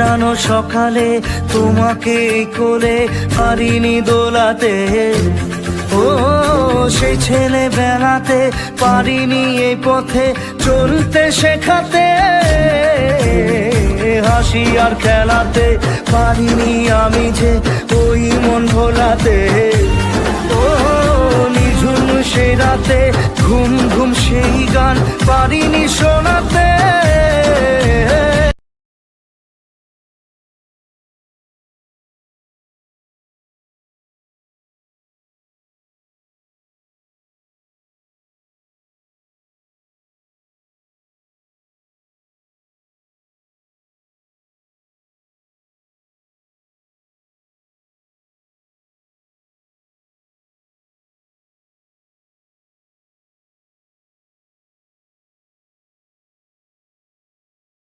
সাজানো সকালে তোমাকে কোলে পারিনি দোলাতে, ও সেই ছেলে বেলাতে পারিনি এই পথে চলতে শেখাতে, হাসি আর খেলাতে পারিনি আমি যে ওই মন ভোলাতে, ও নিঝুম সেই রাতে ঘুম ঘুম সেই গান পারিনি শোনাতে।